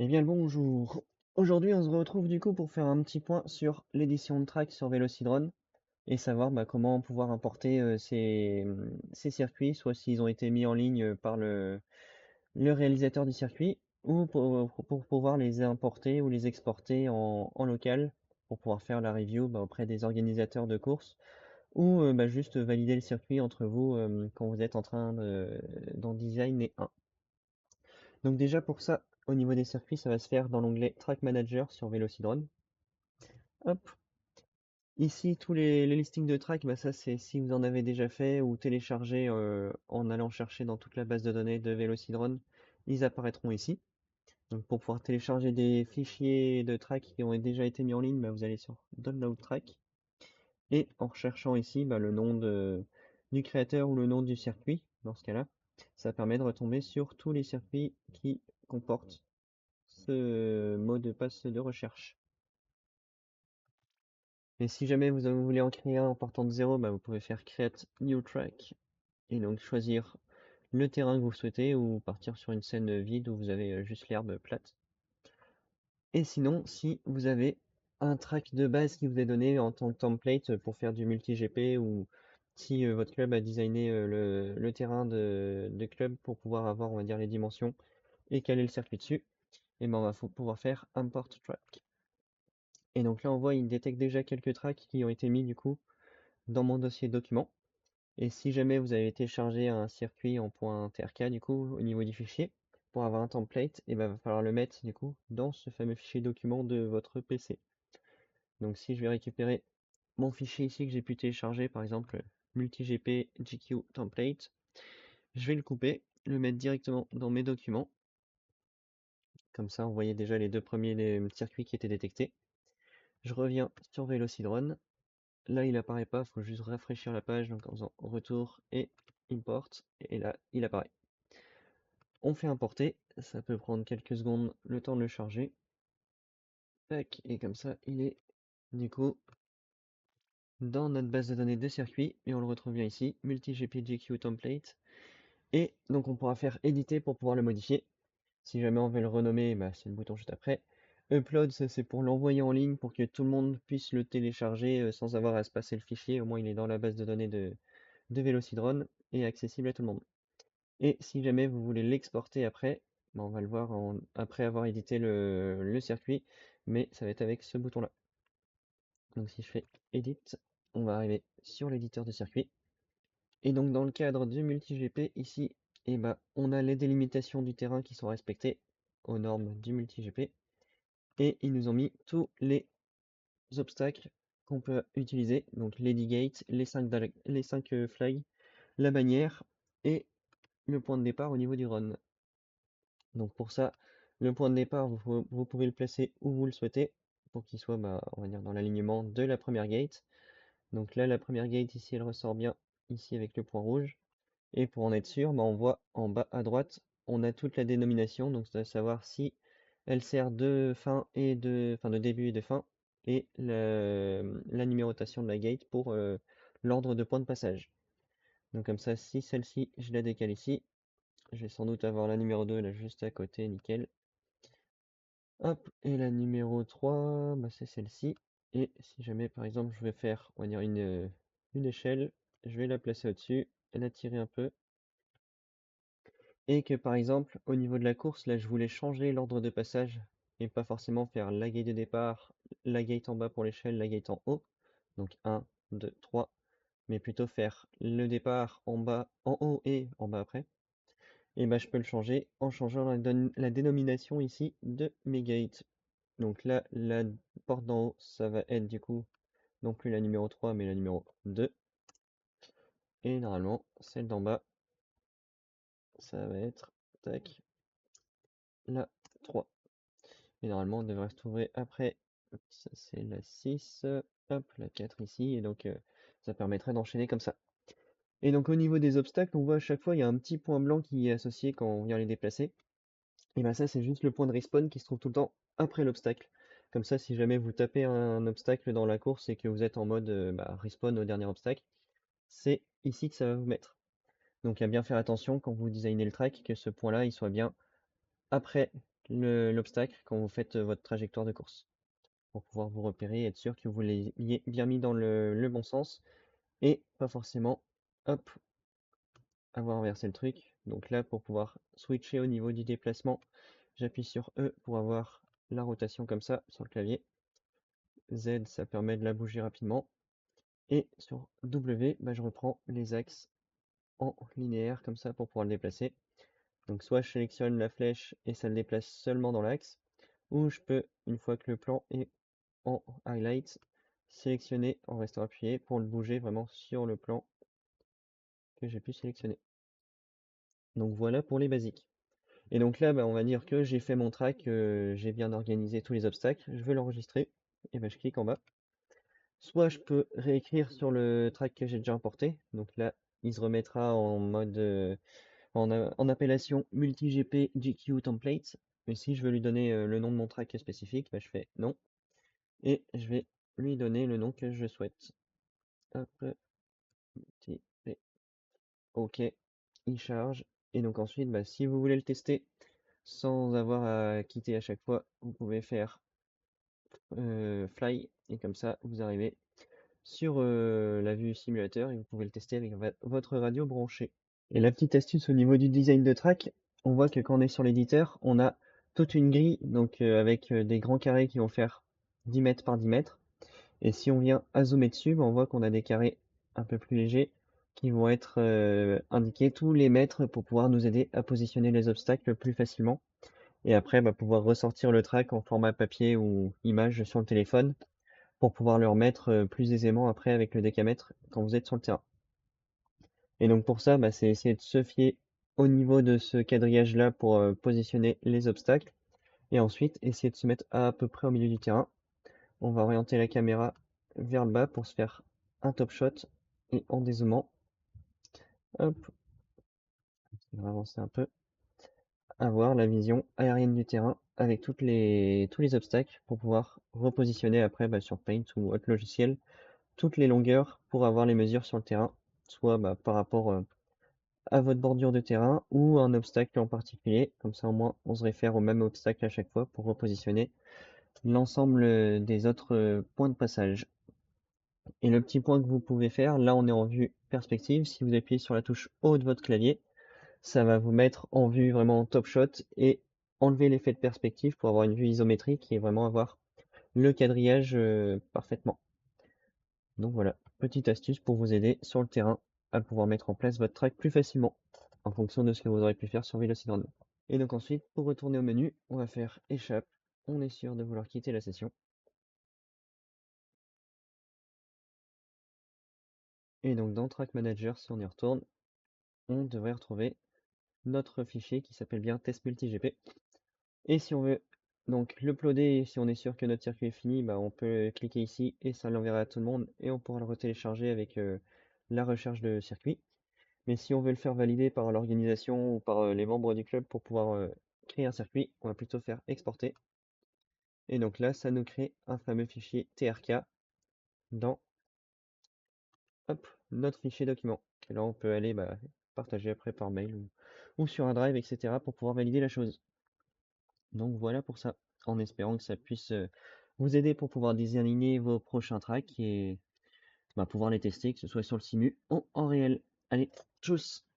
Eh bien le bonjour. Aujourd'hui on se retrouve du coup pour faire un petit point sur l'édition de track sur Velocidrone et savoir comment pouvoir importer ces circuits, soit s'ils ont été mis en ligne par le réalisateur du circuit, ou pour pouvoir les importer ou les exporter en local pour pouvoir faire la review auprès des organisateurs de courses ou juste valider le circuit entre vous quand vous êtes en train d'en designer un. Donc déjà pour ça, au niveau des circuits, ça va se faire dans l'onglet Track Manager sur Velocidrone. Hop. Ici, tous les listings de track, ça c'est si vous en avez déjà fait ou téléchargé en allant chercher dans toute la base de données de Velocidrone, ils apparaîtront ici. Donc pour pouvoir télécharger des fichiers de track qui ont déjà été mis en ligne, vous allez sur Download Track et en recherchant ici le nom du créateur ou le nom du circuit, dans ce cas-là, ça permet de retomber sur tous les circuits qui comportent ce mot de passe de recherche. Et si jamais vous voulez en créer un en partant de zéro, vous pouvez faire Create New Track et donc choisir le terrain que vous souhaitez ou partir sur une scène vide où vous avez juste l'herbe plate. Et sinon, si vous avez un track de base qui vous est donné en tant que template pour faire du multi-GP ou si votre club a designé le terrain de club pour pouvoir avoir, on va dire, les dimensions et caler le circuit dessus, et on va pouvoir faire Import Track. Et donc là, on voit, il détecte déjà quelques tracks qui ont été mis du coup dans mon dossier document. Et si jamais vous avez téléchargé un circuit en .trk du coup au niveau du fichier, pour avoir un template, il va falloir le mettre du coup dans ce fameux fichier document de votre PC. Donc si je vais récupérer mon fichier ici que j'ai pu télécharger, par exemple multi-gp GQ template, je vais le couper, le mettre directement dans mes documents. Comme ça, on voyait déjà les deux premiers circuits qui étaient détectés. Je reviens sur Velocidrone. Là, il apparaît pas, il faut juste rafraîchir la page, donc en faisant retour et import, et là, il apparaît. On fait importer, ça peut prendre quelques secondes le temps de le charger. Tac, et comme ça, il est du coup dans notre base de données de circuit, et on le retrouve bien ici, multi-GPGQ template. Et donc on pourra faire éditer pour pouvoir le modifier. Si jamais on veut le renommer, c'est le bouton juste après. Upload, ça c'est pour l'envoyer en ligne pour que tout le monde puisse le télécharger sans avoir à se passer le fichier. Au moins il est dans la base de données de Velocidrone et accessible à tout le monde. Et si jamais vous voulez l'exporter après, on va le voir après avoir édité le circuit, mais ça va être avec ce bouton-là. Donc si je fais Edit, on va arriver sur l'éditeur de circuit. Et donc dans le cadre du multi-GP, ici, on a les délimitations du terrain qui sont respectées aux normes du multi-GP. Et ils nous ont mis tous les obstacles qu'on peut utiliser, donc les gate, les 5 flags, la bannière et le point de départ au niveau du run. Donc pour ça, le point de départ, vous pouvez le placer où vous le souhaitez pour qu'il soit, on va dire, dans l'alignement de la première gate. Donc là, la première gate ici, elle ressort bien ici avec le point rouge. Et pour en être sûr, on voit en bas à droite, on a toute la dénomination, donc ça doit savoir si elle sert de fin et de début et de fin, et la numérotation de la gate pour l'ordre de point de passage. Donc comme ça, si celle-ci, je la décale ici, je vais sans doute avoir la numéro 2 là juste à côté, nickel. Hop, et la numéro 3, c'est celle-ci. Et si jamais par exemple je vais faire, on va dire une échelle, je vais la placer au-dessus, la tirer un peu. Et que par exemple, au niveau de la course, là je voulais changer l'ordre de passage et pas forcément faire la gate de départ, la gate en bas pour l'échelle, la gate en haut. Donc 1, 2, 3, mais plutôt faire le départ en bas, en haut et en bas après. Et je peux le changer en changeant la dénomination ici de mes gates. Donc là, la porte d'en haut, ça va être du coup non plus la numéro 3, mais la numéro 2. Et normalement, celle d'en bas, ça va être, tac, la 3. Et normalement, on devrait se trouver après, ça c'est la 6, hop, la 4 ici, et donc ça permettrait d'enchaîner comme ça. Et donc au niveau des obstacles, on voit à chaque fois, il y a un petit point blanc qui est associé quand on vient les déplacer. Et ça, c'est juste le point de respawn qui se trouve tout le temps après l'obstacle. Comme ça, si jamais vous tapez un obstacle dans la course et que vous êtes en mode respawn au dernier obstacle, c'est ici que ça va vous mettre. Donc à bien faire attention quand vous designez le track, que ce point-là, il soit bien après l'obstacle quand vous faites votre trajectoire de course, pour pouvoir vous repérer et être sûr que vous l'ayez bien mis dans le bon sens et pas forcément, hop, avoir inversé le truc. Donc là, pour pouvoir switcher au niveau du déplacement, j'appuie sur E pour avoir la rotation comme ça sur le clavier. Z, ça permet de la bouger rapidement. Et sur W, bah, je reprends les axes en linéaire comme ça pour pouvoir le déplacer. Donc soit je sélectionne la flèche et ça le déplace seulement dans l'axe, ou je peux, une fois que le plan est en highlight, sélectionner en restant appuyé pour le bouger vraiment sur le plan que j'ai pu sélectionner. Donc voilà pour les basiques. Et donc là, bah, on va dire que j'ai fait mon track, j'ai bien organisé tous les obstacles, je veux l'enregistrer, et ben je clique en bas. Soit je peux réécrire sur le track que j'ai déjà importé, donc là, il se remettra en mode en appellation multi-GP GQ template. Mais si je veux lui donner le nom de mon track spécifique, bah, je fais non. Et je vais lui donner le nom que je souhaite. Hop, multi-GP. OK, il charge. Et donc ensuite, bah, si vous voulez le tester sans avoir à quitter à chaque fois, vous pouvez faire fly. Et comme ça, vous arrivez sur la vue simulateur et vous pouvez le tester avec votre radio branchée. Et la petite astuce au niveau du design de track, on voit que quand on est sur l'éditeur, on a toute une grille donc avec des grands carrés qui vont faire 10 mètres par 10 mètres. Et si on vient à zoomer dessus, bah, on voit qu'on a des carrés un peu plus légers qui vont être indiqués tous les mètres pour pouvoir nous aider à positionner les obstacles plus facilement. Et après, bah, pouvoir ressortir le track en format papier ou image sur le téléphone pour pouvoir le remettre plus aisément après avec le décamètre quand vous êtes sur le terrain. Et donc pour ça, bah, c'est essayer de se fier au niveau de ce quadrillage-là pour positionner les obstacles. Et ensuite, essayer de se mettre à peu près au milieu du terrain. On va orienter la caméra vers le bas pour se faire un top shot. Et en dézoomant, hop, on va avancer un peu, avoir la vision aérienne du terrain avec tous les obstacles pour pouvoir repositionner après bah, sur Paint ou autre logiciel toutes les longueurs pour avoir les mesures sur le terrain, soit bah, par rapport à votre bordure de terrain ou un obstacle en particulier. Comme ça, au moins, on se réfère au même obstacle à chaque fois pour repositionner l'ensemble des autres points de passage. Et le petit point que vous pouvez faire, là, on est en vue perspective. Si vous appuyez sur la touche haut de votre clavier, ça va vous mettre en vue vraiment top shot et enlever l'effet de perspective pour avoir une vue isométrique et vraiment avoir le quadrillage parfaitement. Donc voilà, petite astuce pour vous aider sur le terrain à pouvoir mettre en place votre track plus facilement en fonction de ce que vous aurez pu faire sur Velocity. Et donc ensuite, pour retourner au menu, on va faire échappe. On est sûr de vouloir quitter la session. Et donc dans Track Manager, si on y retourne, on devrait retrouver notre fichier qui s'appelle bien test multi-GP. Et si on veut donc l'uploader, si on est sûr que notre circuit est fini, bah, on peut cliquer ici et ça l'enverra à tout le monde et on pourra le retélécharger avec la recherche de circuit. Mais si on veut le faire valider par l'organisation ou par les membres du club pour pouvoir créer un circuit, on va plutôt faire exporter. Et donc là, ça nous crée un fameux fichier TRK dans hop, notre fichier document. Et là, on peut aller bah, partager après par mail ou sur un drive, etc. pour pouvoir valider la chose. Donc voilà pour ça, en espérant que ça puisse vous aider pour pouvoir désigner vos prochains tracks et bah, pouvoir les tester, que ce soit sur le simu ou en réel. Allez, tchuss!